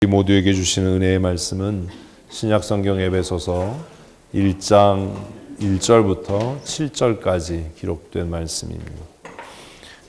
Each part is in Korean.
우리 모두에게 주시는 은혜의 말씀은 신약성경 에베소서 1장 1절부터 7절까지 기록된 말씀입니다.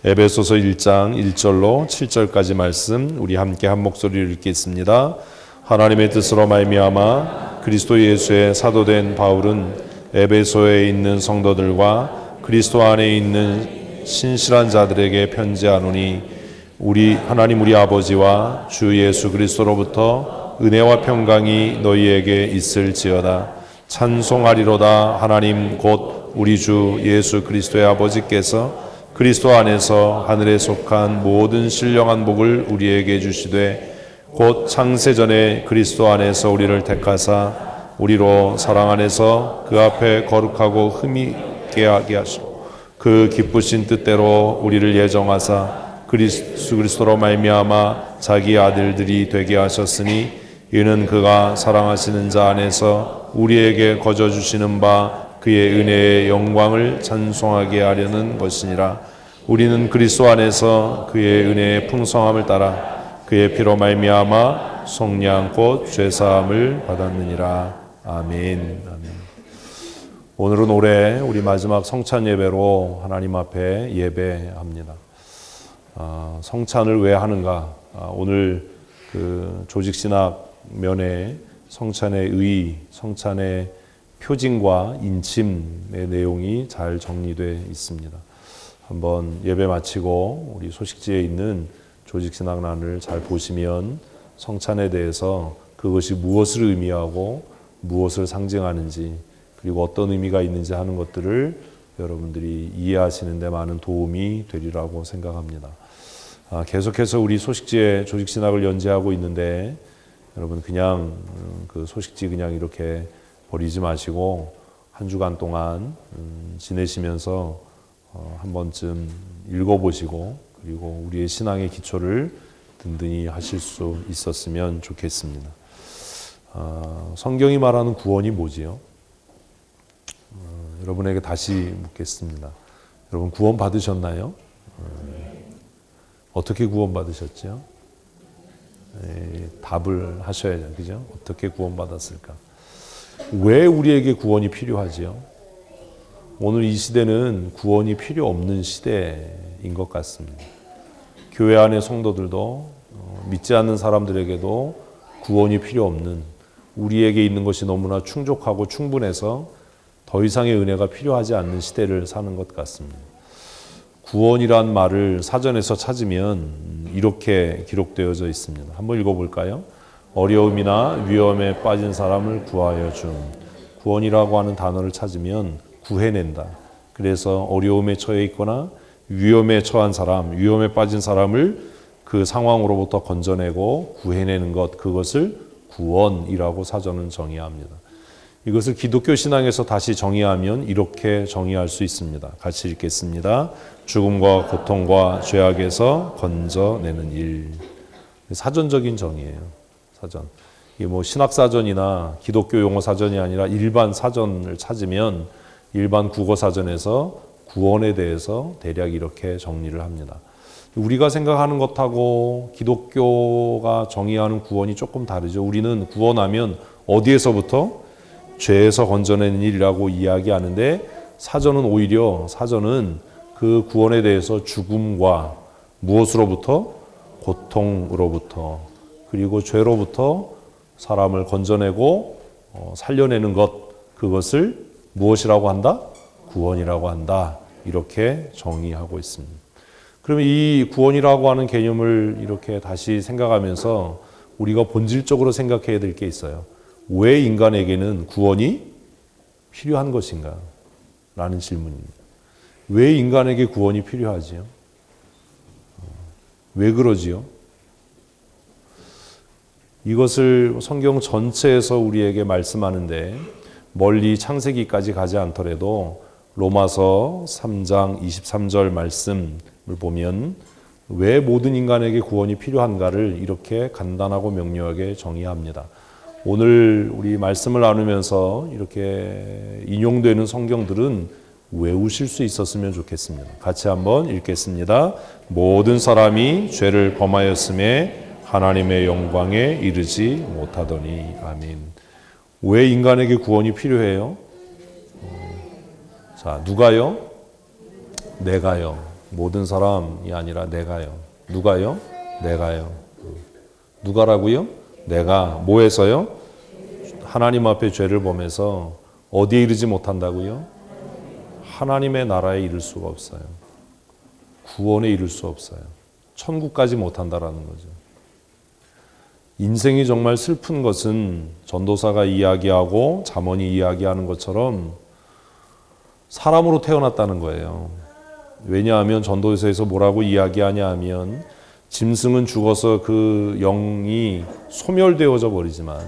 에베소서 1장 1절로 7절까지 말씀 우리 함께 한 목소리로 읽겠습니다. 하나님의 뜻으로 말미암아 그리스도 예수의 사도된 바울은 에베소에 있는 성도들과 그리스도 안에 있는 신실한 자들에게 편지하노니 우리 하나님 우리 아버지와 주 예수 그리스도로부터 은혜와 평강이 너희에게 있을지어다. 찬송하리로다. 하나님 곧 우리 주 예수 그리스도의 아버지께서 그리스도 안에서 하늘에 속한 모든 신령한 복을 우리에게 주시되 곧 창세전에 그리스도 안에서 우리를 택하사 우리로 사랑 안에서 그 앞에 거룩하고 흠이 있게 하게 하시고 그 기쁘신 뜻대로 우리를 예정하사 그리스도로 말미암아 자기 아들들이 되게 하셨으니 이는 그가 사랑하시는 자 안에서 우리에게 거저 주시는 바 그의 은혜의 영광을 찬송하게 하려는 것이니라. 우리는 그리스도 안에서 그의 은혜의 풍성함을 따라 그의 피로 말미암아 속량 곧 죄사함을 받았느니라. 아멘. 아멘. 오늘은 올해 우리 마지막 성찬 예배로 하나님 앞에 예배합니다. 성찬을 왜 하는가? 오늘 그 조직신학 면에 성찬의 의, 성찬의 표징과 인침의 내용이 잘 정리되어 있습니다. 한번 예배 마치고 우리 소식지에 있는 조직신학란을 잘 보시면 성찬에 대해서 그것이 무엇을 의미하고 무엇을 상징하는지 그리고 어떤 의미가 있는지 하는 것들을 여러분들이 이해하시는 데 많은 도움이 되리라고 생각합니다. 계속해서 우리 소식지에 조직신학을 연재하고 있는데 여러분 그냥 그 소식지 그냥 이렇게 버리지 마시고 한 주간 동안 지내시면서 한 번쯤 읽어보시고 그리고 우리의 신앙의 기초를 든든히 하실 수 있었으면 좋겠습니다. 성경이 말하는 구원이 뭐지요? 여러분에게 다시 묻겠습니다. 여러분 구원 받으셨나요? 어떻게 구원 받으셨죠? 답을 하셔야죠. 그죠? 어떻게 구원 받았을까? 왜 우리에게 구원이 필요하지요? 오늘 이 시대는 구원이 필요 없는 시대인 것 같습니다. 교회 안의 성도들도 믿지 않는 사람들에게도 구원이 필요 없는 우리에게 있는 것이 너무나 충족하고 충분해서 더 이상의 은혜가 필요하지 않는 시대를 사는 것 같습니다. 구원이란 말을 사전에서 찾으면 이렇게 기록되어져 있습니다. 한번 읽어볼까요? 어려움이나 위험에 빠진 사람을 구하여 줌. 구원이라고 하는 단어를 찾으면 구해낸다. 그래서 어려움에 처해 있거나 위험에 처한 사람, 위험에 빠진 사람을 그 상황으로부터 건져내고 구해내는 것, 그것을 구원이라고 사전은 정의합니다. 이것을 기독교 신앙에서 다시 정의하면 이렇게 정의할 수 있습니다. 같이 읽겠습니다. 죽음과 고통과 죄악에서 건져내는 일. 사전적인 정의예요. 사전. 이게 뭐 신학사전이나 기독교 용어 사전이 아니라 일반 사전을 찾으면 일반 국어 사전에서 구원에 대해서 대략 이렇게 정리를 합니다. 우리가 생각하는 것하고 기독교가 정의하는 구원이 조금 다르죠. 우리는 구원하면 어디에서부터? 죄에서 건져내는 일이라고 이야기하는데 사전은 오히려 그 구원에 대해서 죽음과 무엇으로부터? 고통으로부터 그리고 죄로부터 사람을 건져내고 살려내는 것 그것을 무엇이라고 한다? 구원이라고 한다. 이렇게 정의하고 있습니다. 그러면 이 구원이라고 하는 개념을 이렇게 다시 생각하면서 우리가 본질적으로 생각해야 될 게 있어요. 왜 인간에게는 구원이 필요한 것인가? 라는 질문입니다. 왜 인간에게 구원이 필요하지요? 왜 그러지요? 이것을 성경 전체에서 우리에게 말씀하는데 멀리 창세기까지 가지 않더라도 로마서 3장 23절 말씀을 보면 왜 모든 인간에게 구원이 필요한가를 이렇게 간단하고 명료하게 정의합니다. 오늘 우리 말씀을 나누면서 이렇게 인용되는 성경들은 외우실 수 있었으면 좋겠습니다. 같이 한번 읽겠습니다. 모든 사람이 죄를 범하였음에 하나님의 영광에 이르지 못하더니. 아멘. 왜 인간에게 구원이 필요해요? 자, 누가요? 내가요. 모든 사람이 아니라 내가요. 누가요? 내가요. 누가라고요? 내가. 뭐해서요? 하나님 앞에 죄를 범해서 어디에 이르지 못한다고요? 하나님의 나라에 이를 수가 없어요. 구원에 이를 수 없어요. 천국까지 못한다라는 거죠. 인생이 정말 슬픈 것은 전도사가 이야기하고 잠언이 이야기하는 것처럼 사람으로 태어났다는 거예요. 왜냐하면 전도서에서 뭐라고 이야기하냐 하면 짐승은 죽어서 그 영이 소멸되어져 버리지만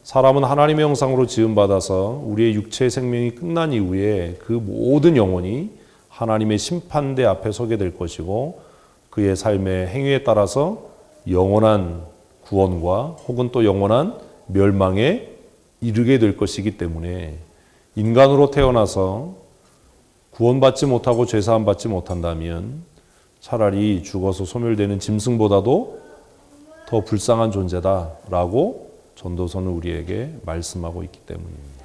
사람은 하나님의 형상으로 지음받아서 우리의 육체의 생명이 끝난 이후에 그 모든 영혼이 하나님의 심판대 앞에 서게 될 것이고 그의 삶의 행위에 따라서 영원한 구원과 혹은 또 영원한 멸망에 이르게 될 것이기 때문에 인간으로 태어나서 구원받지 못하고 죄사함 받지 못한다면 차라리 죽어서 소멸되는 짐승보다도 더 불쌍한 존재다라고 전도서는 우리에게 말씀하고 있기 때문입니다.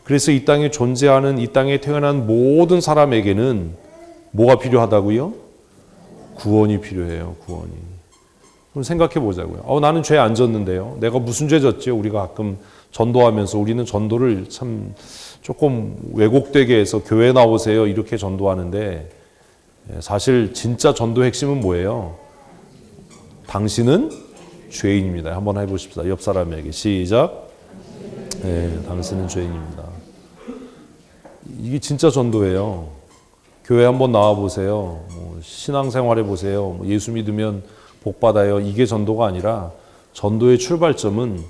그래서 이 땅에 존재하는 이 땅에 태어난 모든 사람에게는 뭐가 필요하다고요? 구원이 필요해요. 구원이. 그럼 생각해 보자고요. 나는 죄 안 졌는데요. 내가 무슨 죄 졌죠? 우리가 가끔 전도하면서 우리는 전도를 참 조금 왜곡되게 해서 교회 나오세요 이렇게 전도하는데 사실 진짜 전도 핵심은 뭐예요? 당신은 죄인입니다. 한번 해보십시다. 옆 사람에게 시작. 당신은 죄인입니다. 이게 진짜 전도예요. 교회 한번 나와 보세요. 신앙생활 해보세요. 예수 믿으면 복 받아요. 이게 전도가 아니라 전도의 출발점은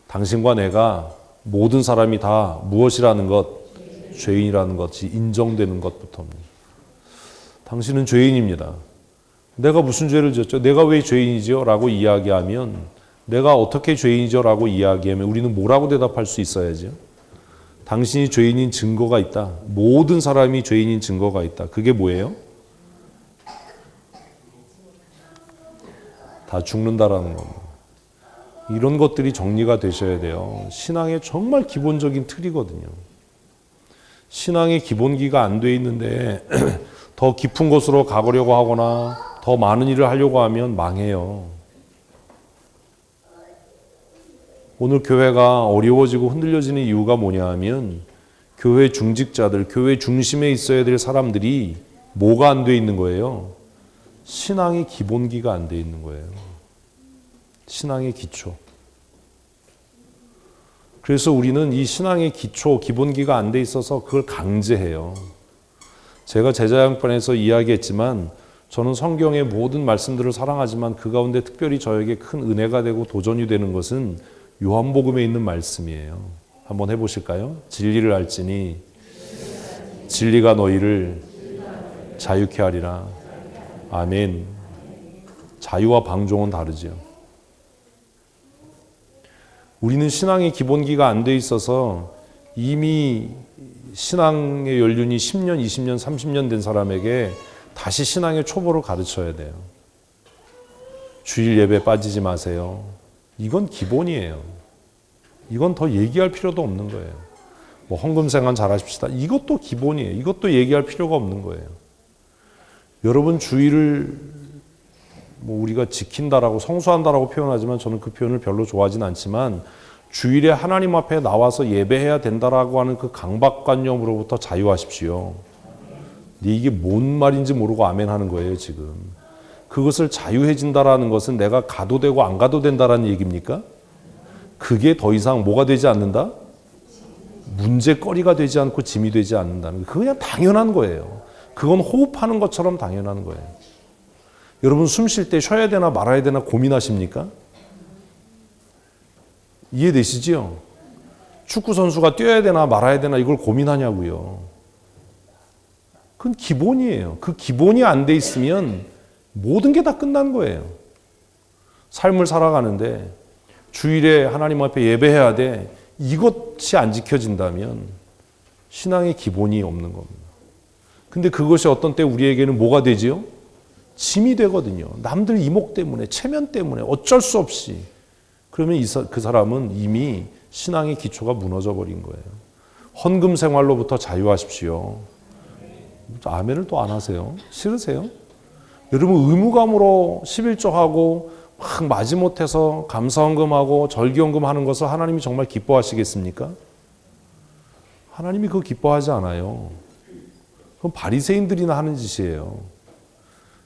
당신과 내가 모든 사람이 다 무엇이라는 것, 죄인이라는 것이 인정되는 것부터입니다. 당신은 죄인입니다. 내가 무슨 죄를 졌죠? 내가 왜 죄인이죠? 라고 이야기하면 내가 어떻게 죄인이죠? 라고 이야기하면 우리는 뭐라고 대답할 수 있어야죠? 당신이 죄인인 증거가 있다. 모든 사람이 죄인인 증거가 있다. 그게 뭐예요? 다 죽는다라는 겁니다. 이런 것들이 정리가 되셔야 돼요. 신앙의 정말 기본적인 틀이거든요. 신앙의 기본기가 안 돼 있는데 더 깊은 곳으로 가보려고 하거나 더 많은 일을 하려고 하면 망해요. 오늘 교회가 어려워지고 흔들려지는 이유가 뭐냐 하면 교회 중직자들, 교회 중심에 있어야 될 사람들이 뭐가 안 돼 있는 거예요? 신앙의 기본기가 안 돼 있는 거예요. 신앙의 기초. 그래서 우리는 이 신앙의 기초, 기본기가 안 돼 있어서 그걸 강제해요. 제가 제자양반에서 이야기했지만 저는 성경의 모든 말씀들을 사랑하지만 그 가운데 특별히 저에게 큰 은혜가 되고 도전이 되는 것은 요한복음에 있는 말씀이에요. 한번 해보실까요? 진리를 알지니 진리가 너희를 자유케 하리라. 아멘. 자유와 방종은 다르죠. 우리는 신앙의 기본기가 안 돼 있어서 이미 신앙의 연륜이 10년, 20년, 30년 된 사람에게 다시 신앙의 초보를 가르쳐야 돼요. 주일 예배 빠지지 마세요. 이건 기본이에요. 이건 더 얘기할 필요도 없는 거예요. 헌금생활 잘하십시다. 이것도 기본이에요. 이것도 얘기할 필요가 없는 거예요. 여러분 주일을 우리가 지킨다라고 성수한다라고 표현하지만 저는 그 표현을 별로 좋아하진 않지만 주일에 하나님 앞에 나와서 예배해야 된다라고 하는 그 강박관념으로부터 자유하십시오. 이게 뭔 말인지 모르고 아멘 하는 거예요 지금. 그것을 자유해진다라는 것은 내가 가도 되고 안 가도 된다라는 얘기입니까? 그게 더 이상 뭐가 되지 않는다? 문제거리가 되지 않고 짐이 되지 않는다는 거. 그냥 당연한 거예요. 그건 호흡하는 것처럼 당연한 거예요. 여러분 숨 쉴 때 쉬어야 되나 말아야 되나 고민하십니까? 이해되시죠? 축구 선수가 뛰어야 되나 말아야 되나 이걸 고민하냐고요. 그건 기본이에요. 그 기본이 안 돼 있으면 모든 게 다 끝난 거예요. 삶을 살아가는데 주일에 하나님 앞에 예배해야 돼. 이것이 안 지켜진다면 신앙의 기본이 없는 겁니다. 근데 그것이 어떤 때 우리에게는 뭐가 되지요? 짐이 되거든요. 남들 이목 때문에, 체면 때문에 어쩔 수 없이. 그러면 그 사람은 이미 신앙의 기초가 무너져 버린 거예요. 헌금 생활로부터 자유하십시오. 아멘을 또 안 하세요? 싫으세요? 여러분 의무감으로 11조하고 막 마지못해서 감사헌금하고 절기헌금 하는 것을 하나님이 정말 기뻐하시겠습니까? 하나님이 그거 기뻐하지 않아요. 그건 바리새인들이나 하는 짓이에요.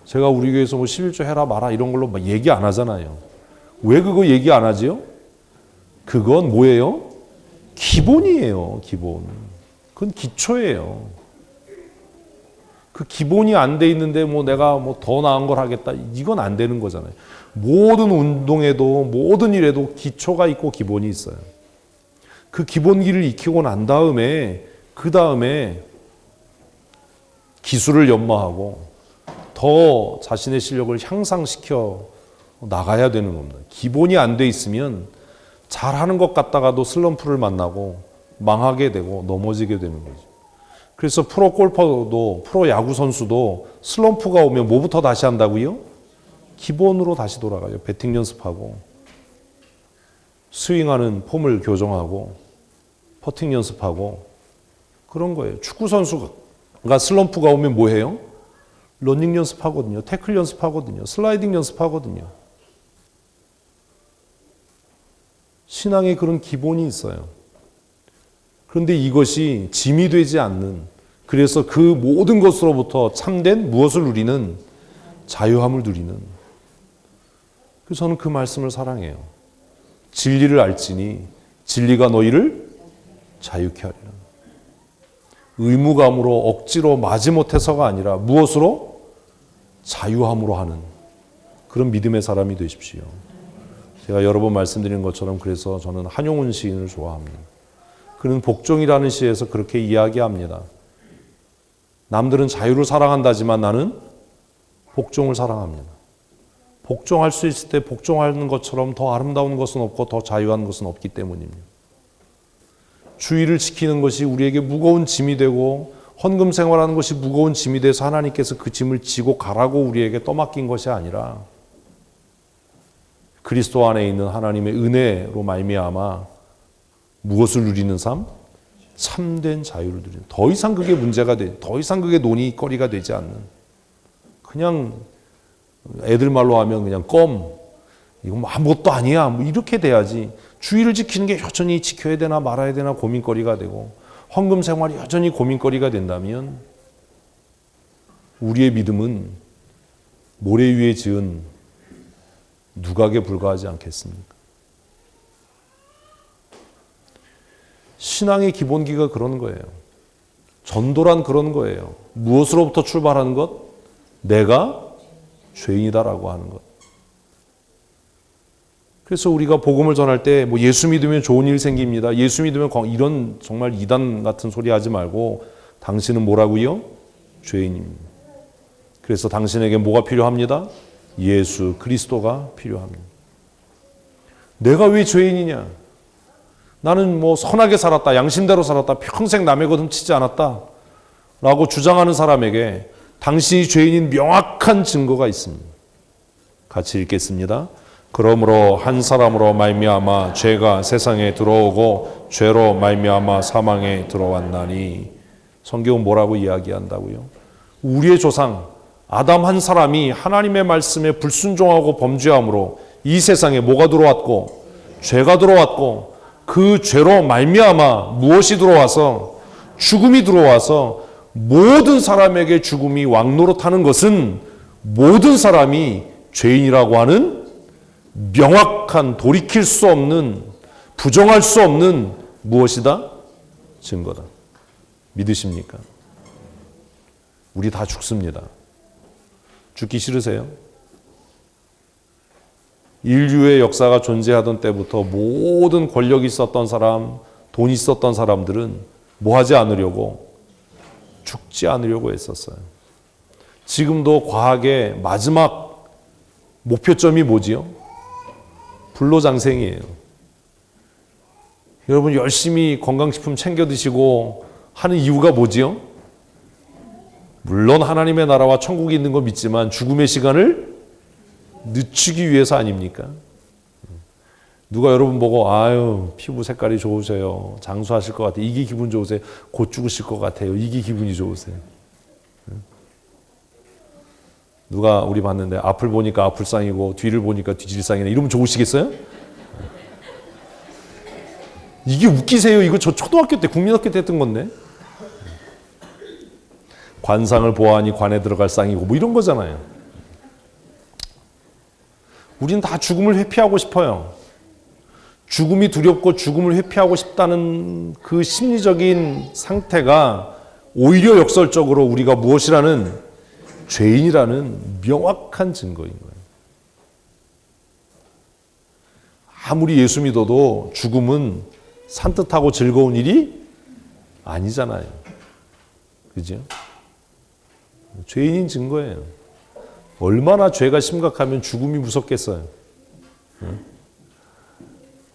제가 우리 교회에서 뭐 11조 해라 마라 이런 걸로 막 얘기 안 하잖아요. 왜 그거 얘기 안 하지요? 그건 뭐예요? 기본이에요. 기본. 그건 기초예요. 그 기본이 안 돼 있는데 뭐 내가 뭐 더 나은 걸 하겠다. 이건 안 되는 거잖아요. 모든 운동에도 모든 일에도 기초가 있고 기본이 있어요. 그 기본기를 익히고 난 다음에 그 다음에 기술을 연마하고 더 자신의 실력을 향상시켜 나가야 되는 겁니다. 기본이 안 돼 있으면 잘하는 것 같다가도 슬럼프를 만나고 망하게 되고 넘어지게 되는 거죠. 그래서 프로 골퍼도 프로 야구 선수도 슬럼프가 오면 뭐부터 다시 한다고요? 기본으로 다시 돌아가요. 배팅 연습하고 스윙하는 폼을 교정하고 퍼팅 연습하고 그런 거예요. 축구 선수가 슬럼프가 오면 뭐 해요? 러닝 연습하거든요. 태클 연습하거든요. 슬라이딩 연습하거든요. 신앙에 그런 기본이 있어요. 그런데 이것이 짐이 되지 않는, 그래서 그 모든 것으로부터 참된 무엇을 누리는? 자유함을 누리는. 그래서 저는 그 말씀을 사랑해요. 진리를 알지니 진리가 너희를 자유케 하리라. 의무감으로 억지로 마지못해서가 아니라 무엇으로? 자유함으로 하는 그런 믿음의 사람이 되십시오. 제가 여러 번 말씀드린 것처럼 그래서 저는 한용운 시인을 좋아합니다. 그는 복종이라는 시에서 그렇게 이야기합니다. 남들은 자유를 사랑한다지만 나는 복종을 사랑합니다. 복종할 수 있을 때 복종하는 것처럼 더 아름다운 것은 없고 더 자유한 것은 없기 때문입니다. 주의를 지키는 것이 우리에게 무거운 짐이 되고 헌금 생활하는 것이 무거운 짐이 돼서 하나님께서 그 짐을 지고 가라고 우리에게 떠맡긴 것이 아니라 그리스도 안에 있는 하나님의 은혜로 말미암아 무엇을 누리는 삶? 참된 자유를 누리는. 더 이상 그게 문제가 더 이상 그게 논의거리가 되지 않는. 그냥 애들 말로 하면 그냥 이거 뭐 아무것도 아니야. 뭐 이렇게 돼야지. 주의를 지키는 게 여전히 지켜야 되나 말아야 되나 고민거리가 되고 헌금 생활이 여전히 고민거리가 된다면 우리의 믿음은 모래 위에 지은 누각에 불과하지 않겠습니까? 신앙의 기본기가 그런 거예요. 전도란 그런 거예요. 무엇으로부터 출발하는 것? 내가 죄인이다라고 하는 것. 그래서 우리가 복음을 전할 때 뭐 예수 믿으면 좋은 일 생깁니다. 예수 믿으면 이런 정말 이단 같은 소리 하지 말고 당신은 뭐라고요? 죄인입니다. 그래서 당신에게 뭐가 필요합니다? 예수 그리스도가 필요합니다. 내가 왜 죄인이냐? 나는 뭐 선하게 살았다, 양심대로 살았다, 평생 남의 것 훔치지 않았다 라고 주장하는 사람에게 당신이 죄인인 명확한 증거가 있습니다. 같이 읽겠습니다. 그러므로 한 사람으로 말미암아 죄가 세상에 들어오고 죄로 말미암아 사망에 들어왔나니. 성경은 뭐라고 이야기한다고요? 우리의 조상 아담 한 사람이 하나님의 말씀에 불순종하고 범죄함으로 이 세상에 뭐가 들어왔고? 죄가 들어왔고 그 죄로 말미암아 무엇이 들어와서? 죽음이 들어와서 모든 사람에게 죽음이 왕노릇하는 것은 모든 사람이 죄인이라고 하는 명확한 돌이킬 수 없는 부정할 수 없는 무엇이다? 증거다. 믿으십니까? 우리 다 죽습니다. 죽기 싫으세요? 인류의 역사가 존재하던 때부터 모든 권력이 있었던 사람, 돈이 있었던 사람들은 뭐 하지 않으려고? 죽지 않으려고 했었어요. 지금도 과학의 마지막 목표점이 뭐지요? 불로장생이에요. 여러분 열심히 건강식품 챙겨 드시고 하는 이유가 뭐지요? 물론 하나님의 나라와 천국이 있는 거 믿지만 죽음의 시간을 늦추기 위해서 아닙니까? 누가 여러분 보고 아유 피부 색깔이 좋으세요. 장수하실 것 같아요. 이게 기분 좋으세요. 곧 죽으실 것 같아요. 이게 기분이 좋으세요. 누가 우리 봤는데 앞을 보니까 앞을상이고 뒤를 보니까 뒤질상이네. 이러면 좋으시겠어요? 이게 웃기세요. 이거 저 초등학교 때 국민학교 때 했던 건데. 관상을 보아하니 관에 들어갈 상이고 뭐 이런 거잖아요. 우리는 다 죽음을 회피하고 싶어요. 죽음이 두렵고 죽음을 회피하고 싶다는 그 심리적인 상태가 오히려 역설적으로 우리가 무엇이라는 죄인이라는 명확한 증거인 거예요. 아무리 예수 믿어도 죽음은 산뜻하고 즐거운 일이 아니잖아요. 그죠? 죄인인 증거예요. 얼마나 죄가 심각하면 죽음이 무섭겠어요.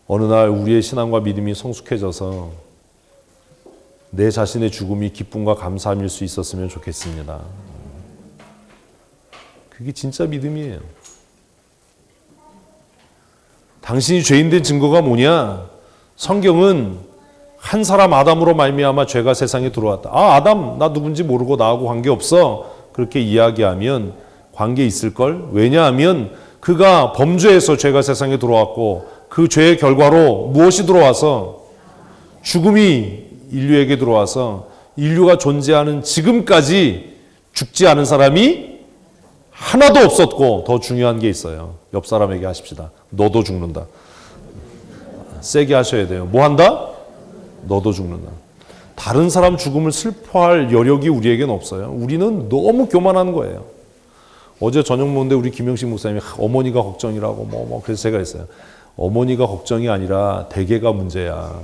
어느 날 우리의 신앙과 믿음이 성숙해져서 내 자신의 죽음이 기쁨과 감사함일 수 있었으면 좋겠습니다. 그게 진짜 믿음이에요. 당신이 죄인된 증거가 뭐냐? 성경은 한 사람 아담으로 말미암아 죄가 세상에 들어왔다. 아, 아담 나 누군지 모르고 나하고 관계없어. 그렇게 이야기하면 관계 있을걸? 왜냐하면 그가 범죄해서 죄가 세상에 들어왔고 그 죄의 결과로 무엇이 들어와서 죽음이 인류에게 들어와서 인류가 존재하는 지금까지 죽지 않은 사람이 하나도 없었고 더 중요한 게 있어요. 옆 사람에게 하십시다. 너도 죽는다. 세게 하셔야 돼요. 뭐 한다? 너도 죽는다. 다른 사람 죽음을 슬퍼할 여력이 우리에겐 없어요. 우리는 너무 교만한 거예요. 어제 저녁 먹는데 우리 김영식 목사님이 어머니가 걱정이라고 그래서 제가 했어요. 어머니가 걱정이 아니라 대개가 문제야.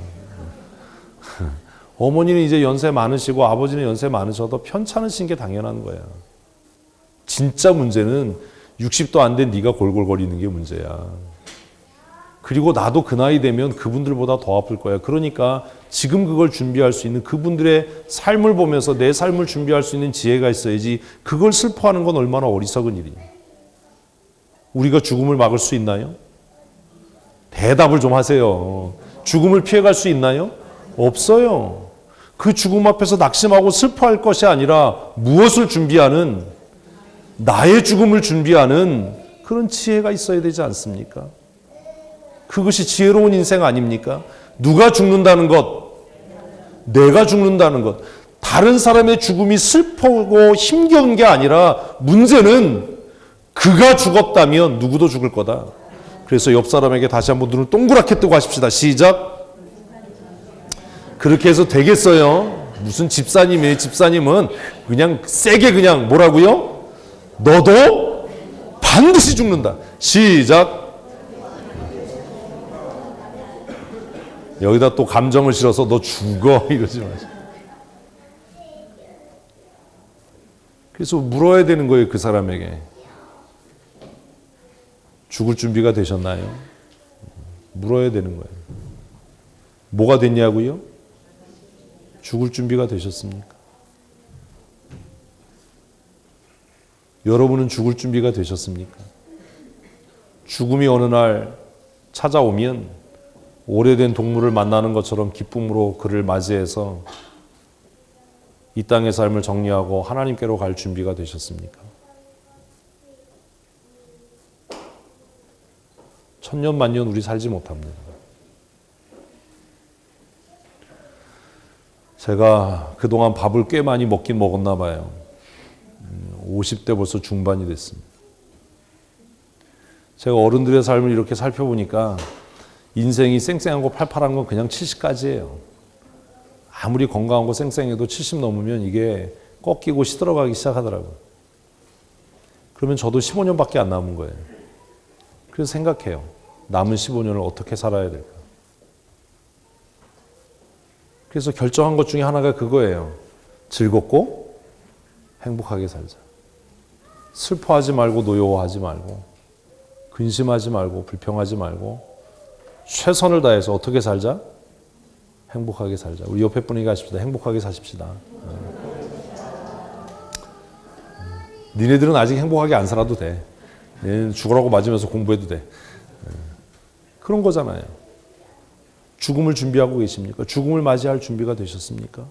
어머니는 이제 연세 많으시고 아버지는 연세 많으셔도 편찮으신 게 당연한 거야. 진짜 문제는 60도 안 된 네가 골골거리는 게 문제야. 그리고 나도 그 나이 되면 그분들보다 더 아플 거야. 그러니까 지금 그걸 준비할 수 있는 그분들의 삶을 보면서 내 삶을 준비할 수 있는 지혜가 있어야지. 그걸 슬퍼하는 건 얼마나 어리석은 일이냐. 우리가 죽음을 막을 수 있나요? 대답을 좀 하세요. 죽음을 피해갈 수 있나요? 없어요. 그 죽음 앞에서 낙심하고 슬퍼할 것이 아니라 무엇을 준비하는, 나의 죽음을 준비하는 그런 지혜가 있어야 되지 않습니까? 그것이 지혜로운 인생 아닙니까? 누가 죽는다는 것, 내가 죽는다는 것, 다른 사람의 죽음이 슬프고 힘겨운 게 아니라 문제는 그가 죽었다면 누구도 죽을 거다. 그래서 옆 사람에게 다시 한번 눈을 동그랗게 뜨고 하십시다. 시작. 그렇게 해서 되겠어요? 무슨 집사님이에요? 집사님은 그냥 세게 그냥 뭐라고요? 너도 반드시 죽는다. 시작. 여기다 또 감정을 실어서 너 죽어 이러지 마세요. 그래서 물어야 되는 거예요. 그 사람에게. 죽을 준비가 되셨나요? 물어야 되는 거예요. 뭐가 됐냐고요? 죽을 준비가 되셨습니까? 여러분은 죽을 준비가 되셨습니까? 죽음이 어느 날 찾아오면 오래된 동물을 만나는 것처럼 기쁨으로 그를 맞이해서 이 땅의 삶을 정리하고 하나님께로 갈 준비가 되셨습니까? 천년 만년 우리 살지 못합니다. 제가 그동안 밥을 꽤 많이 먹긴 먹었나 봐요. 50대 벌써 중반이 됐습니다. 제가 어른들의 삶을 이렇게 살펴보니까 인생이 쌩쌩하고 팔팔한 건 그냥 70까지예요. 아무리 건강하고 쌩쌩해도 70 넘으면 이게 꺾이고 시들어가기 시작하더라고요. 그러면 저도 15년밖에 안 남은 거예요. 그래서 생각해요. 남은 15년을 어떻게 살아야 될까? 그래서 결정한 것 중에 하나가 그거예요. 즐겁고 행복하게 살자. 슬퍼하지 말고 노여워하지 말고 근심하지 말고 불평하지 말고 최선을 다해서 어떻게 살자? 행복하게 살자. 우리 옆에 분에게 하십시다. 행복하게 사십시다. 니네들은 아직 행복하게 안 살아도 돼. 얘는 죽으라고 맞으면서 공부해도 돼. 그런 거잖아요. 죽음을 준비하고 계십니까? 죽음을 맞이할 준비가 되셨습니까?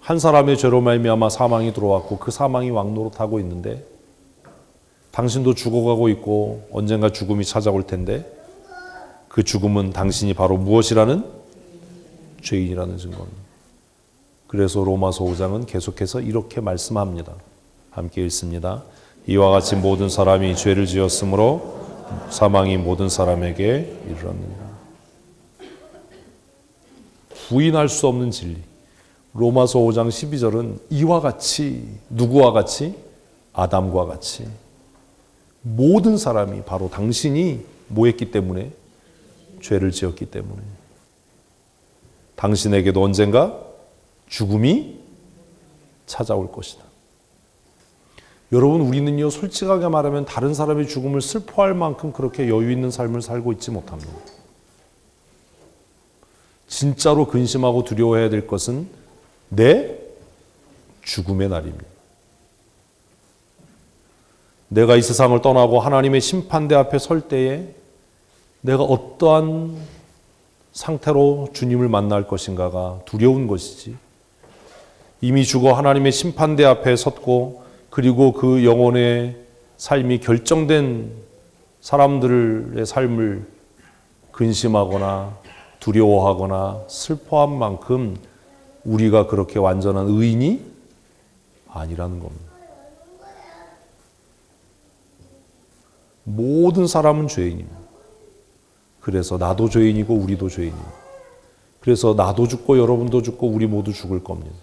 한 사람의 죄로 말미암아 사망이 들어왔고 그 사망이 왕노릇하고 있는데 당신도 죽어가고 있고 언젠가 죽음이 찾아올 텐데 그 죽음은 당신이 바로 무엇이라는? 죄인이라는 증거입니다. 그래서 로마서 5장은 계속해서 이렇게 말씀합니다. 함께 읽습니다. 이와 같이 모든 사람이 죄를 지었으므로 사망이 모든 사람에게 이르렀느니라. 부인할 수 없는 진리. 로마서 5장 12절은 이와 같이, 누구와 같이? 아담과 같이 모든 사람이 바로 당신이 뭐 했기 때문에? 죄를 지었기 때문에 당신에게도 언젠가 죽음이 찾아올 것이다. 여러분, 우리는요, 솔직하게 말하면 다른 사람의 죽음을 슬퍼할 만큼 그렇게 여유 있는 삶을 살고 있지 못합니다. 진짜로 근심하고 두려워해야 될 것은 내 죽음의 날입니다. 내가 이 세상을 떠나고 하나님의 심판대 앞에 설 때에 내가 어떠한 상태로 주님을 만날 것인가가 두려운 것이지, 이미 죽어 하나님의 심판대 앞에 섰고 그리고 그 영혼의 삶이 결정된 사람들의 삶을 근심하거나 두려워하거나 슬퍼한 만큼 우리가 그렇게 완전한 의인이 아니라는 겁니다. 모든 사람은 죄인입니다. 그래서 나도 죄인이고 우리도 죄인입니다. 그래서 나도 죽고 여러분도 죽고 우리 모두 죽을 겁니다.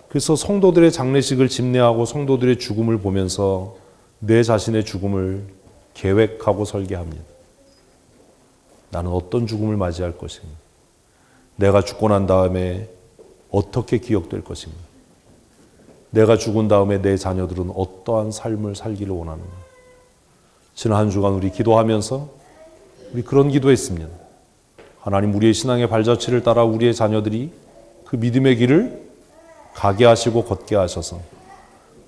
그래서 성도들의 장례식을 집례하고 성도들의 죽음을 보면서 내 자신의 죽음을 계획하고 설계합니다. 나는 어떤 죽음을 맞이할 것인가? 내가 죽고 난 다음에 어떻게 기억될 것인가? 내가 죽은 다음에 내 자녀들은 어떠한 삶을 살기를 원하는가? 지난 한 주간 우리 기도하면서 우리 그런 기도했습니다. 하나님, 우리의 신앙의 발자취를 따라 우리의 자녀들이 그 믿음의 길을 가게 하시고 걷게 하셔서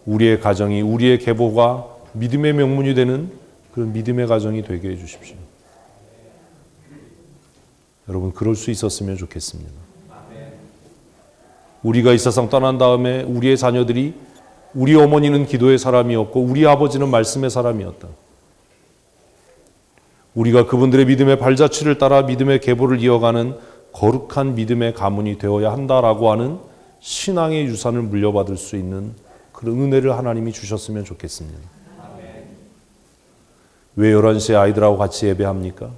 우리의 가정이, 우리의 계보가 믿음의 명문이 되는 그런 믿음의 가정이 되게 해주십시오. 여러분, 그럴 수 있었으면 좋겠습니다. 우리가 이 세상 떠난 다음에 우리의 자녀들이, 우리 어머니는 기도의 사람이었고 우리 아버지는 말씀의 사람이었다. 우리가 그분들의 믿음의 발자취를 따라 믿음의 계보를 이어가는 거룩한 믿음의 가문이 되어야 한다라고 하는 신앙의 유산을 물려받을 수 있는 그런 은혜를 하나님이 주셨으면 좋겠습니다. 왜 11시에 아이들하고 같이 예배합니까?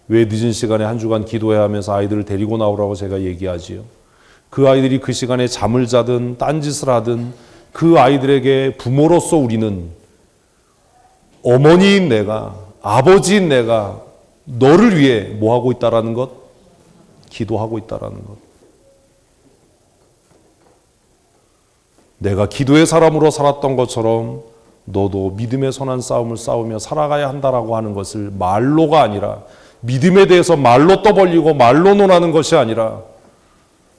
왜 늦은 시간에 한 주간 기도해야 하면서 아이들을 데리고 나오라고 제가 얘기하지요? 그 아이들이 그 시간에 잠을 자든 딴짓을 하든 그 아이들에게 부모로서 우리는 어머니인 내가, 아버지인 내가 너를 위해 뭐 하고 있다라는 것? 기도하고 있다라는 것. 내가 기도의 사람으로 살았던 것처럼 너도 믿음의 선한 싸움을 싸우며 살아가야 한다라고 하는 것을 말로가 아니라, 믿음에 대해서 말로 떠벌리고 말로 논하는 것이 아니라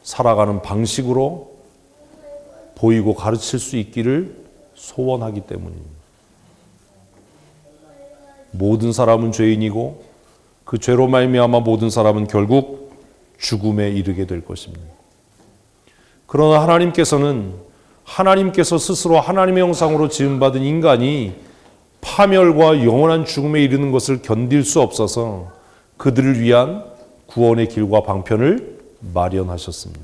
살아가는 방식으로 보이고 가르칠 수 있기를 소원하기 때문입니다. 모든 사람은 죄인이고 그 죄로 말미암아 모든 사람은 결국 죽음에 이르게 될 것입니다. 그러나 하나님께서 스스로 하나님의 형상으로 지음받은 인간이 파멸과 영원한 죽음에 이르는 것을 견딜 수 없어서 그들을 위한 구원의 길과 방편을 마련하셨습니다.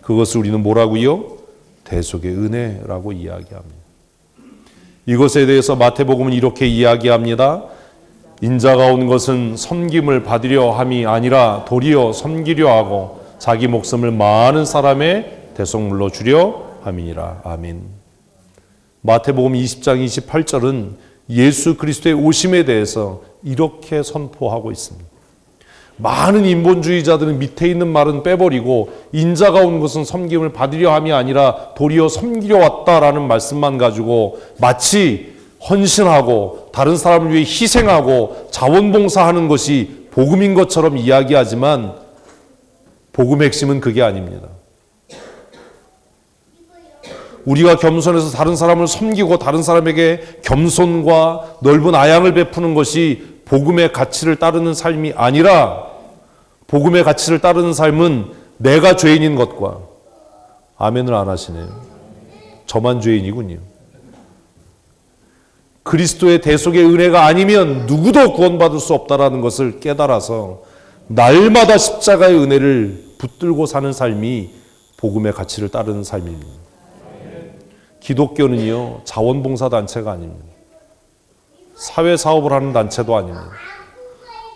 그것을 우리는 뭐라고요? 대속의 은혜라고 이야기합니다. 이것에 대해서 마태복음은 이렇게 이야기합니다. 인자가 온 것은 섬김을 받으려 함이 아니라 도리어 섬기려 하고 자기 목숨을 많은 사람의 대속물로 주려 함이니라. 아멘. 마태복음 20장 28절은 예수 그리스도의 오심에 대해서 이렇게 선포하고 있습니다. 많은 인본주의자들은 밑에 있는 말은 빼버리고 인자가 온 것은 섬김을 받으려 함이 아니라 도리어 섬기려 왔다라는 말씀만 가지고 마치 헌신하고 다른 사람을 위해 희생하고 자원봉사하는 것이 복음인 것처럼 이야기하지만 복음의 핵심은 그게 아닙니다. 우리가 겸손해서 다른 사람을 섬기고 다른 사람에게 겸손과 넓은 아양을 베푸는 것이 복음의 가치를 따르는 삶이 아니라, 복음의 가치를 따르는 삶은 내가 죄인인 것과, 아멘을 안 하시네요. 저만 죄인이군요. 그리스도의 대속의 은혜가 아니면 누구도 구원받을 수 없다라는 것을 깨달아서 날마다 십자가의 은혜를 붙들고 사는 삶이 복음의 가치를 따르는 삶입니다. 기독교는요, 자원봉사단체가 아닙니다. 사회사업을 하는 단체도 아닙니다.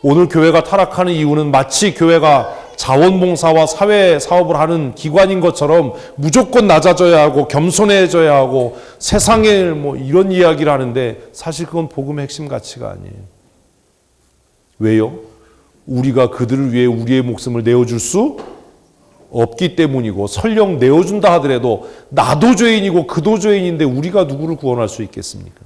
오늘 교회가 타락하는 이유는 마치 교회가 자원봉사와 사회사업을 하는 기관인 것처럼 무조건 낮아져야 하고 겸손해져야 하고 세상에 이런 이야기를 하는데, 사실 그건 복음의 핵심 가치가 아니에요. 왜요? 우리가 그들을 위해 우리의 목숨을 내어줄 수 없기 때문이고, 설령 내어준다 하더라도 나도 죄인이고 그도 죄인인데 우리가 누구를 구원할 수 있겠습니까?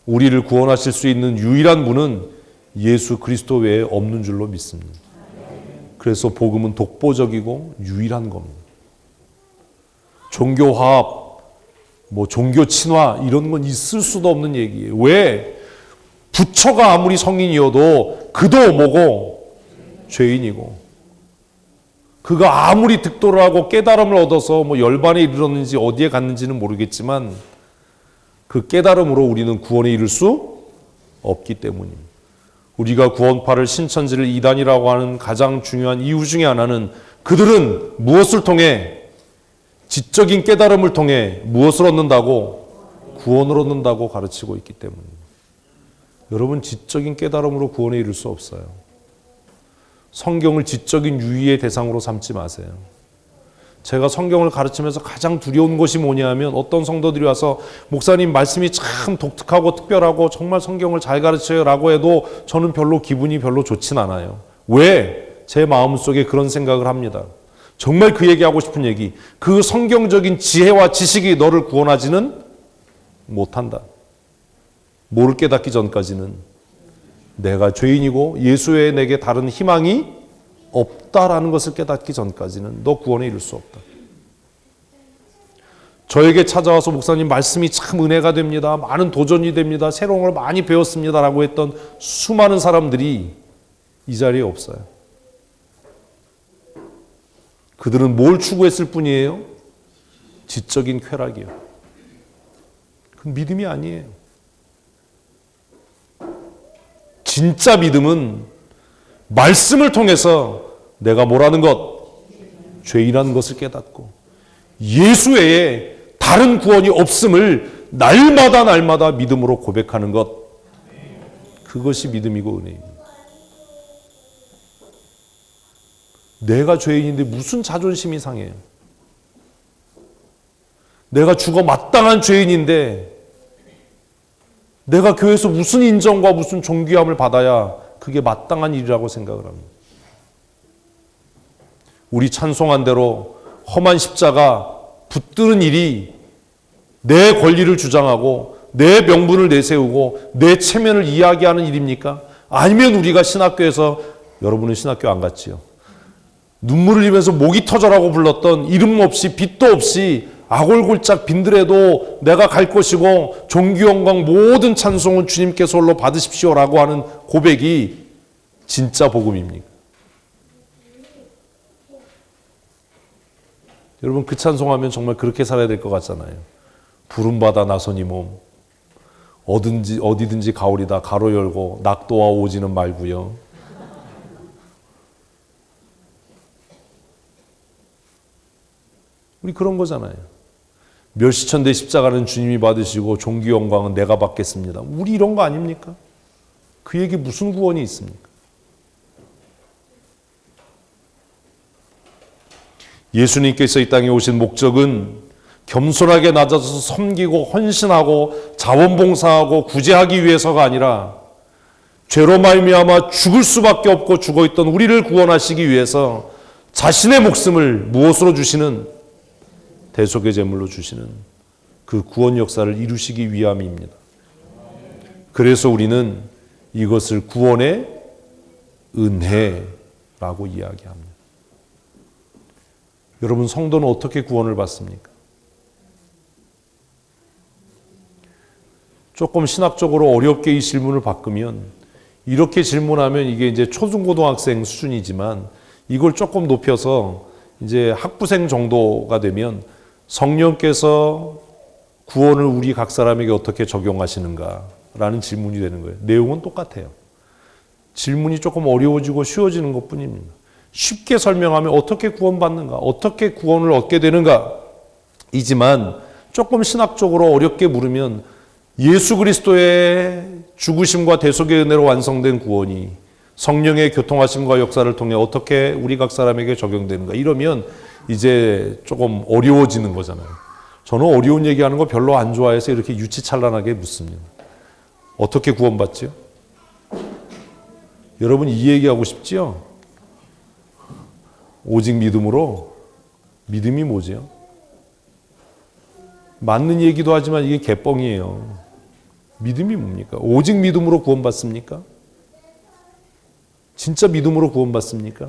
우리를 구원하실 수 있는 유일한 분은 예수 그리스도 외에 없는 줄로 믿습니다. 그래서 복음은 독보적이고 유일한 겁니다. 종교화합, 종교 친화 이런 건 있을 수도 없는 얘기예요. 왜? 부처가 아무리 성인이어도 그도 뭐고? 죄인이고. 그가 아무리 득도를 하고 깨달음을 얻어서 열반에 이르렀는지 어디에 갔는지는 모르겠지만 그 깨달음으로 우리는 구원에 이를 수 없기 때문입니다. 우리가 구원파를 신천지를 이단이라고 하는 가장 중요한 이유 중에 하나는 그들은 무엇을 통해, 지적인 깨달음을 통해 무엇을 얻는다고? 구원을 얻는다고 가르치고 있기 때문입니다. 여러분, 지적인 깨달음으로 구원에 이를 수 없어요. 성경을 지적인 유의의 대상으로 삼지 마세요. 제가 성경을 가르치면서 가장 두려운 것이 뭐냐 하면, 어떤 성도들이 와서 목사님 말씀이 참 독특하고 특별하고 정말 성경을 잘 가르쳐요 라고 해도 저는 기분이 별로 좋진 않아요. 왜? 제 마음속에 그런 생각을 합니다. 정말 그 얘기하고 싶은 얘기, 그 성경적인 지혜와 지식이 너를 구원하지는 못한다. 뭐를 깨닫기 전까지는 내가 죄인이고 예수 외에 내게 다른 희망이 없다라는 것을 깨닫기 전까지는 너 구원에 이를 수 없다. 저에게 찾아와서 목사님 말씀이 참 은혜가 됩니다, 많은 도전이 됩니다, 새로운 걸 많이 배웠습니다 라고 했던 수많은 사람들이 이 자리에 없어요. 그들은 뭘 추구했을 뿐이에요? 지적인 쾌락이요. 그건 믿음이 아니에요. 진짜 믿음은 말씀을 통해서 내가 뭐라는 것? 죄인이라는 것을 깨닫고 예수 외에 다른 구원이 없음을 날마다 믿음으로 고백하는 것, 그것이 믿음이고 은혜입니다. 내가 죄인인데 무슨 자존심이 상해요? 내가 죽어 마땅한 죄인인데 내가 교회에서 무슨 인정과 무슨 존귀함을 받아야 그게 마땅한 일이라고 생각을 합니다. 우리 찬송한 대로 험한 십자가 붙드는 일이 내 권리를 주장하고 내 명분을 내세우고 내 체면을 이야기하는 일입니까? 아니면 우리가 신학교에서, 여러분은 신학교 안 갔지요? 눈물을 흘리면서 목이 터져라고 불렀던 이름 없이 빛도 없이 아골골짝 빈들에도 내가 갈 것이고 존귀 영광 모든 찬송은 주님께서 홀로 받으십시오라고 하는 고백이 진짜 복음입니까? 여러분, 그 찬송하면 정말 그렇게 살아야 될 것 같잖아요. 부름받아 나선 이 몸 어디든지 가오리다 가로 열고 낙도와 오지는 말고요. 우리 그런 거잖아요. 멸시천대 십자가는 주님이 받으시고 존귀 영광은 내가 받겠습니다. 우리 이런 거 아닙니까? 그에게 무슨 구원이 있습니까? 예수님께서 이 땅에 오신 목적은 겸손하게 낮아져서 섬기고 헌신하고 자원봉사하고 구제하기 위해서가 아니라 죄로 말미암아 죽을 수밖에 없고 죽어있던 우리를 구원하시기 위해서 자신의 목숨을 무엇으로 주시는? 대속의 제물로 주시는 그 구원 역사를 이루시기 위함입니다. 그래서 우리는 이것을 구원의 은혜라고 이야기합니다. 여러분, 성도는 어떻게 구원을 받습니까? 조금 신학적으로 어렵게 이 질문을 바꾸면, 이렇게 질문하면 이게 이제 초중고등학생 수준이지만 이걸 조금 높여서 이제 학부생 정도가 되면 성령께서 구원을 우리 각 사람에게 어떻게 적용하시는가라는 질문이 되는 거예요. 내용은 똑같아요. 질문이 조금 어려워지고 쉬워지는 것뿐입니다. 쉽게 설명하면 어떻게 구원받는가, 어떻게 구원을 얻게 되는가 이지만 조금 신학적으로 어렵게 물으면 예수 그리스도의 죽으심과 대속의 은혜로 완성된 구원이 성령의 교통하심과 역사를 통해 어떻게 우리 각 사람에게 적용되는가 이러면 이제 조금 어려워지는 거잖아요. 저는 어려운 얘기하는 거 별로 안 좋아해서 이렇게 유치찬란하게 묻습니다. 어떻게 구원받죠? 여러분, 이 얘기하고 싶지요? 오직 믿음으로. 믿음이 뭐죠? 맞는 얘기도 하지만 이게 개뻥이에요. 믿음이 뭡니까? 오직 믿음으로 구원받습니까? 진짜 믿음으로 구원받습니까?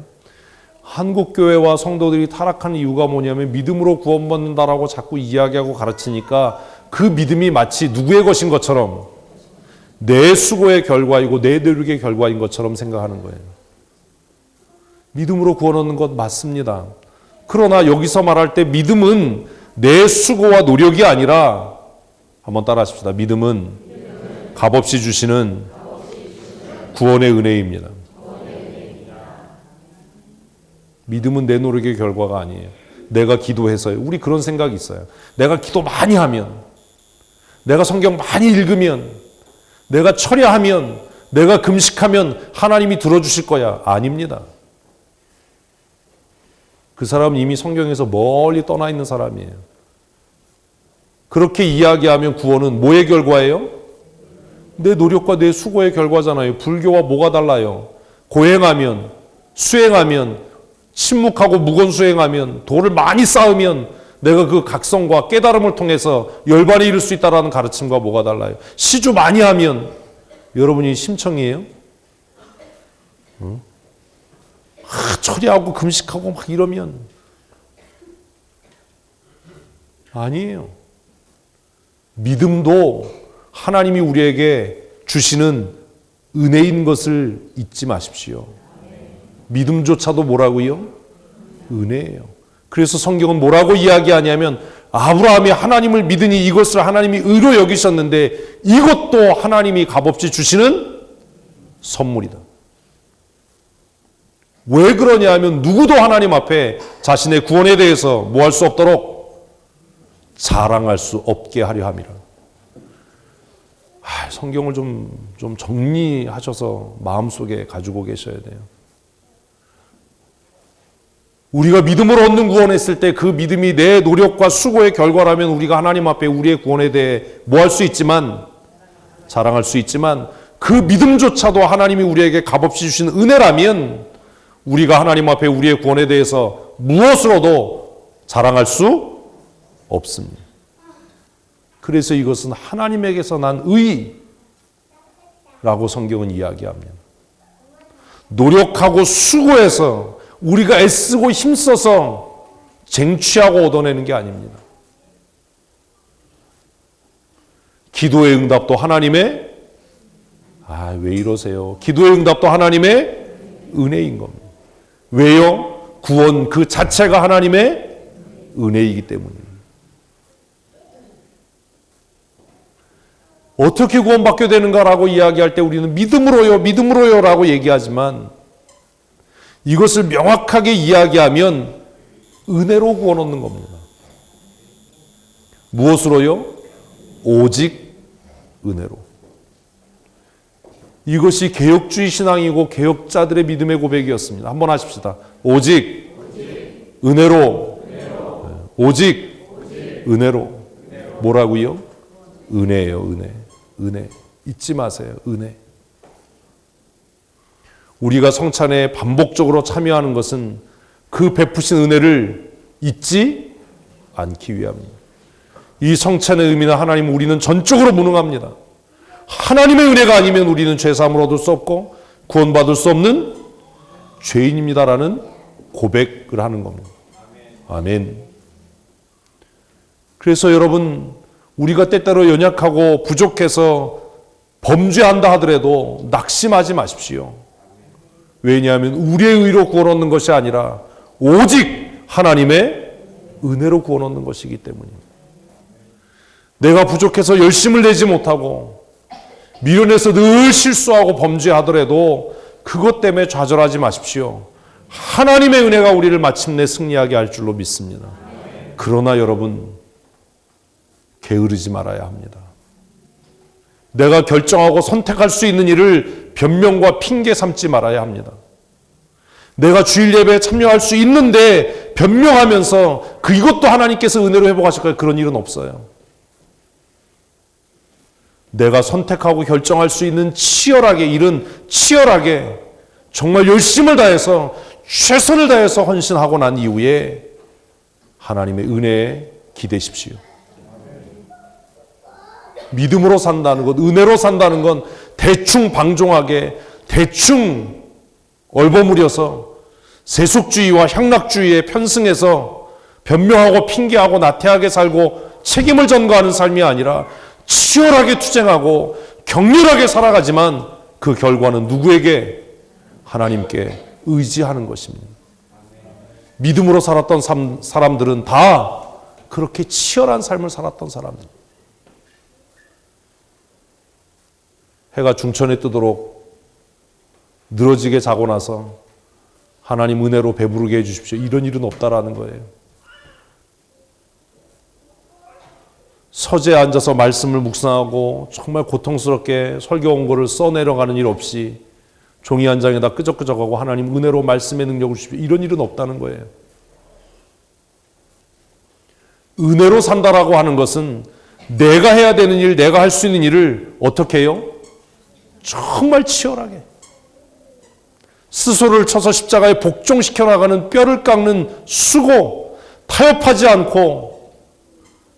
한국교회와 성도들이 타락하는 이유가 뭐냐면 믿음으로 구원받는다라고 자꾸 이야기하고 가르치니까 그 믿음이 마치 누구의 것인 것처럼 내 수고의 결과이고 내 노력의 결과인 것처럼 생각하는 거예요. 믿음으로 구원 얻는 것 맞습니다. 그러나 여기서 말할 때 믿음은 내 수고와 노력이 아니라, 한번 따라 하십시다. 믿음은 값없이 주시는 구원의 은혜입니다. 믿음은 내 노력의 결과가 아니에요. 내가 기도해서요. 우리 그런 생각이 있어요. 내가 기도 많이 하면, 내가 성경 많이 읽으면, 내가 철야하면, 내가 금식하면 하나님이 들어주실 거야. 아닙니다. 그 사람은 이미 성경에서 멀리 떠나 있는 사람이에요. 그렇게 이야기하면 구원은 뭐의 결과예요? 내 노력과 내 수고의 결과잖아요. 불교와 뭐가 달라요? 고행하면, 수행하면, 침묵하고 무건수행하면, 도를 많이 쌓으면 내가 그 각성과 깨달음을 통해서 열반에 이를 수 있다는 가르침과 뭐가 달라요? 시주 많이 하면 여러분이 심청이에요? 처리하고 금식하고 막 이러면 아니에요. 믿음도 하나님이 우리에게 주시는 은혜인 것을 잊지 마십시오. 믿음조차도 뭐라고요? 은혜예요. 그래서 성경은 뭐라고 이야기하냐면 아브라함이 하나님을 믿으니 이것을 하나님이 의로 여기셨는데 이것도 하나님이 값없이 주시는 선물이다. 왜 그러냐 하면 누구도 하나님 앞에 자신의 구원에 대해서 뭐 할 수 없도록 자랑할 수 없게 하려 함이라. 성경을 좀 정리하셔서 마음속에 가지고 계셔야 돼요. 우리가 믿음으로 얻는 구원했을 때 그 믿음이 내 노력과 수고의 결과라면 우리가 하나님 앞에 우리의 구원에 대해 뭐 할 수 있지만, 자랑할 수 있지만 그 믿음조차도 하나님이 우리에게 값없이 주신 은혜라면 우리가 하나님 앞에 우리의 구원에 대해서 무엇으로도 자랑할 수 없습니다. 그래서 이것은 하나님에게서 난 의라고 성경은 이야기합니다. 노력하고 수고해서 우리가 애쓰고 힘써서 쟁취하고 얻어내는 게 아닙니다. 기도의 응답도 하나님의, 왜 이러세요? 기도의 응답도 하나님의 은혜인 겁니다. 왜요? 구원 그 자체가 하나님의 은혜이기 때문입니다. 어떻게 구원받게 되는가라고 이야기할 때 우리는 믿음으로요 라고 얘기하지만 이것을 명확하게 이야기하면 은혜로 구원 얻는 겁니다. 무엇으로요? 오직 은혜로. 이것이 개혁주의 신앙이고 개혁자들의 믿음의 고백이었습니다. 한번 하십시다. 오직 은혜로. 오직 은혜로. 뭐라고요? 은혜예요, 은혜. 잊지 마세요, 은혜. 우리가 성찬에 반복적으로 참여하는 것은 그 베푸신 은혜를 잊지 않기 위함입니다. 이 성찬의 의미는 하나님, 우리는 전적으로 무능합니다. 하나님의 은혜가 아니면 우리는 죄사함을 얻을 수 없고 구원받을 수 없는 죄인입니다라는 고백을 하는 겁니다. 아멘. 그래서 여러분, 우리가 때때로 연약하고 부족해서 범죄한다 하더라도 낙심하지 마십시오. 왜냐하면 우리의 의로 구원 얻는 것이 아니라 오직 하나님의 은혜로 구원 얻는 것이기 때문입니다. 내가 부족해서 열심을 내지 못하고 미련해서 늘 실수하고 범죄하더라도 그것 때문에 좌절하지 마십시오. 하나님의 은혜가 우리를 마침내 승리하게 할 줄로 믿습니다. 그러나 여러분, 게으르지 말아야 합니다. 내가 결정하고 선택할 수 있는 일을 변명과 핑계 삼지 말아야 합니다. 내가 주일 예배에 참여할 수 있는데 변명하면서 이것도 하나님께서 은혜로 회복하실 거예요. 그런 일은 없어요. 내가 선택하고 결정할 수 있는 일은 치열하게 정말 열심을 다해서 최선을 다해서 헌신하고 난 이후에 하나님의 은혜에 기대십시오. 믿음으로 산다는 것, 은혜로 산다는 건 대충 방종하게, 대충 얼버무려서 세속주의와 향락주의에 편승해서 변명하고 핑계하고 나태하게 살고 책임을 전가하는 삶이 아니라 치열하게 투쟁하고 격렬하게 살아가지만 그 결과는 누구에게? 하나님께 의지하는 것입니다. 믿음으로 살았던 사람들은 다 그렇게 치열한 삶을 살았던 사람들. 해가 중천에 뜨도록 늘어지게 자고 나서 하나님 은혜로 배부르게 해주십시오. 이런 일은 없다라는 거예요. 서재에 앉아서 말씀을 묵상하고 정말 고통스럽게 설교 원고를 써내려가는 일 없이 종이 한 장에다 끄적끄적하고 하나님 은혜로 말씀의 능력을 주십시오. 이런 일은 없다는 거예요. 은혜로 산다라고 하는 것은 내가 해야 되는 일, 내가 할 수 있는 일을 어떻게 해요? 정말 치열하게 스스로를 쳐서 십자가에 복종시켜 나가는 뼈를 깎는 수고, 타협하지 않고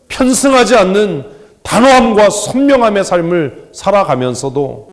편승하지 않는 단호함과 선명함의 삶을 살아가면서도